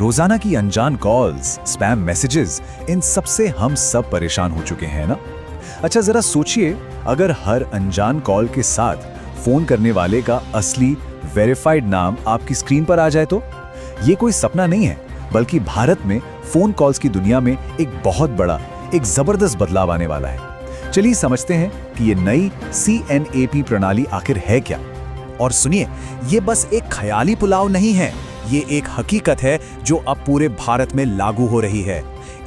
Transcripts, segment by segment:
रोजाना की अनजान कॉल्स, स्पैम मैसेजेस, इन सब से हम सब परेशान हो चुके हैं ना। अच्छा जरा सोचिए, अगर हर अनजान कॉल के साथ फोन करने वाले का असली वेरीफाइड नाम आपकी स्क्रीन पर आ जाए तो? ये कोई सपना नहीं है, बल्कि भारत में फोन कॉल्स की दुनिया में एक बहुत बड़ा, एक जबरदस्त बदलाव आने वाला है। चलिए समझते हैं कि ये नई CNAP प्रणाली आखिर है क्या। और सुनिए, ये बस एक ख्याली पुलाव नहीं है, ये एक हकीकत है जो अब पूरे भारत में लागू हो रही है।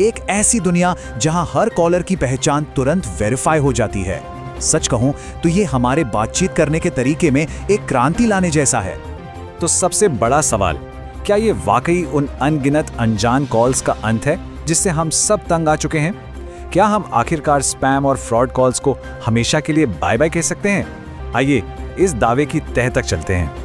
एक ऐसी दुनिया जहां हर कॉलर की पहचान तुरंत वेरीफाई हो जाती है। सच कहूं तो ये हमारे बातचीत करने के तरीके में एक क्रांति लाने जैसा है। तो सबसे बड़ा सवाल, क्या ये वाकई उन अनगिनत अनजान कॉल्स का अंत है जिससे हम सब तंग आ चुके हैं? क्या हम आखिरकार स्पैम और फ्रॉड कॉल्स को हमेशा के लिए बाय बाय कह सकते हैं? आइए इस दावे की तह तक चलते हैं।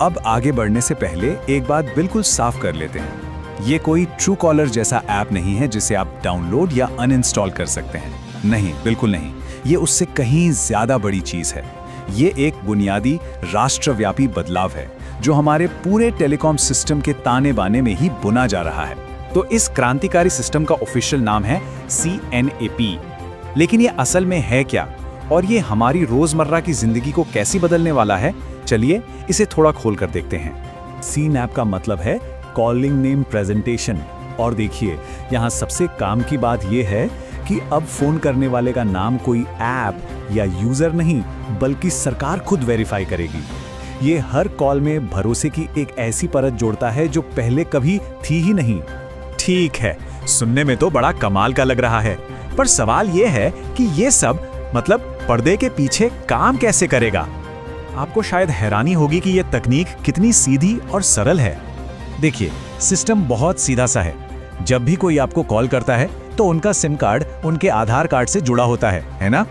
अब आगे बढ़ने से पहले एक बात बिल्कुल साफ कर लेते हैं। ये कोई ट्रू कॉलर जैसा ऐप नहीं है जिसे आप डाउनलोड या अनइंस्टॉल कर सकते हैं। नहीं, बिल्कुल नहीं। ये उससे कहीं ज्यादा बड़ी चीज है। ये एक बुनियादी राष्ट्रव्यापी बदलाव है जो हमारे पूरे टेलीकॉम सिस्टम के ताने बाने में ही बुना जा रहा है। तो इस क्रांतिकारी सिस्टम का ऑफिशियल नाम है CNAP। लेकिन ये असल में है क्या और ये हमारी रोजमर्रा की जिंदगी को कैसे बदलने वाला है, चलिए इसे थोड़ा खोल कर देखते हैं। CNAP का मतलब है कॉलिंग नेम प्रेजेंटेशन। और देखिए, यहाँ सबसे काम की बात यह है कि अब फोन करने वाले का नाम कोई ऐप या यूजर नहीं, बल्कि सरकार खुद वेरीफाई करेगी। ये हर कॉल में भरोसे की एक ऐसी परत जोड़ता है जो पहले कभी थी ही नहीं। ठीक है, सुनने में तो बड़ा कमाल का लग रहा है, पर सवाल ये है कि ये सब मतलब पर्दे के पीछे काम कैसे करेगा? आपको शायद हैरानी होगी कि यह तकनीक कितनी सीधी और सरल है। देखिए, सिस्टम बहुत सीधा सा है। जब भी कोई आपको कॉल करता है तो उनका सिम कार्ड उनके आधार कार्ड से जुड़ा होता है ना?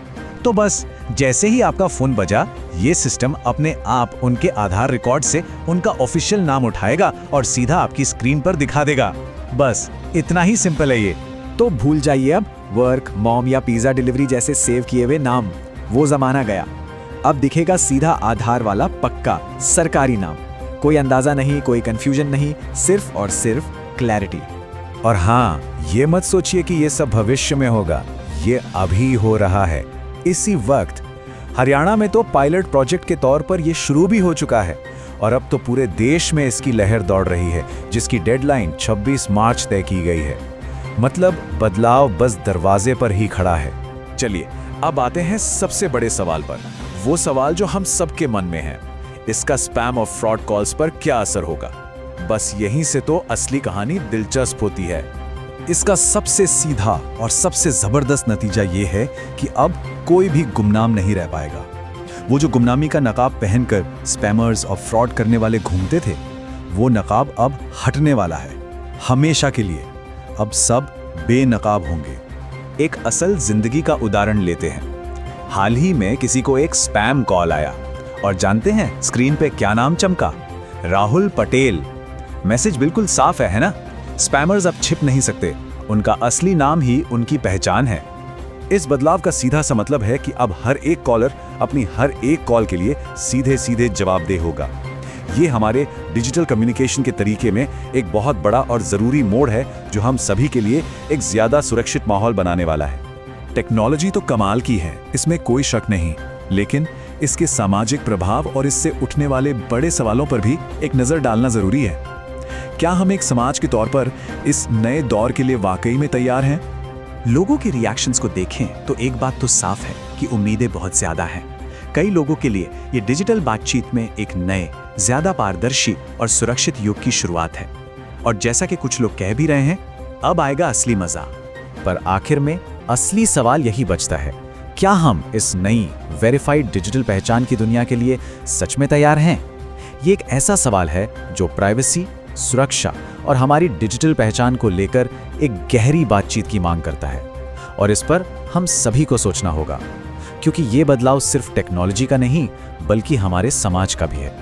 तो बस जैसे ही आपका फोन बजा, ये सिस्टम अपने आप उनके आधार रिकॉर्ड से उनका ऑफिशियल नाम उठाएगा और सीधा आपकी स्क्रीन पर दिखा देगा। बस इतना ही सिंपल है ये। तो भूल जाइए अब वर्क, मॉम या पिज्जा डिलीवरी जैसे सेव किए हुए नाम, वो जमाना गया। अब दिखेगा सीधा आधार वाला पक्का सरकारी नाम। कोई अंदाजा नहीं, कोई कंफ्यूजन नहीं, सिर्फ और सिर्फ क्लैरिटी। और हाँ, ये मत सोचिए कि ये सब भविष्य में होगा, ये अभी हो रहा है इसी वक्त। हरियाणा में तो पायलट प्रोजेक्ट के तौर पर यह शुरू भी हो चुका है और अब तो पूरे देश में इसकी लहर दौड़ रही है, जिसकी डेडलाइन 26 मार्च तय की गई है। मतलब बदलाव बस दरवाजे पर ही खड़ा है। चलिए अब आते हैं सबसे बड़े सवाल पर, वो सवाल जो हम सबके मन में है, इसका स्पैम और फ्रॉड कॉल्स पर क्या असर होगा? बस यहीं से तो असली कहानी दिलचस्प होती है। इसका सबसे सीधा और सबसे जबरदस्त नतीजा ये है कि अब कोई भी गुमनाम नहीं रह पाएगा। वो जो गुमनामी का नकाब पहनकर स्पैमर्स और फ्रॉड करने वाले घूमते थे, वो नकाब अब हटने वाला है, हमेशा के लिए। अब सब बेनकाब होंगे। एक असल जिंदगी का उदाहरण लेते हैं। हाल ही में किसी को एक स्पैम कॉल आया और जानते हैं स्क्रीन पे क्या नाम चमका? राहुल पटेल। मैसेज बिल्कुल साफ है ना? स्पैमर्स अब छिप नहीं सकते, उनका असली नाम ही उनकी पहचान है। इस बदलाव का सीधा सा मतलब है कि अब हर एक कॉलर अपनी हर एक कॉल के लिए सीधे सीधे जवाबदेह होगा। ये हमारे डिजिटल कम्युनिकेशन के तरीके में एक बहुत बड़ा और ज़रूरी मोड़ है जो हम सभी के लिए एक ज़्यादा सुरक्षित माहौल बनाने वाला है। टेक्नोलॉजी तो कमाल की है, इसमें कोई शक नहीं, लेकिन इसके सामाजिक प्रभाव और इससे उठने वाले बड़े सवालों पर भी एक नज़र डालना ज़रूरी है। क्या हम एक समाज के तौर पर इस नए दौर के लिए वाकई में तैयार हैं? लोगों के रिएक्शंस को देखें तो एक बात तो साफ है कि उम्मीदें बहुत ज्यादा हैं। कई लोगों के लिए ये डिजिटल बातचीत में एक नए, ज्यादा पारदर्शी और सुरक्षित युग की शुरुआत है। और जैसा कि कुछ लोग कह भी रहे हैं, अब आएगा असली मजा। पर आखिर में असली सवाल यही बचता है, क्या हम इस नई वेरीफाइड डिजिटल पहचान की दुनिया के लिए सच में तैयार हैं? ये एक ऐसा सवाल है जो प्राइवेसी, सुरक्षा और हमारी डिजिटल पहचान को लेकर एक गहरी बातचीत की मांग करता है। और इस पर हम सभी को सोचना होगा, क्योंकि ये बदलाव सिर्फ टेक्नोलॉजी का नहीं, बल्कि हमारे समाज का भी है।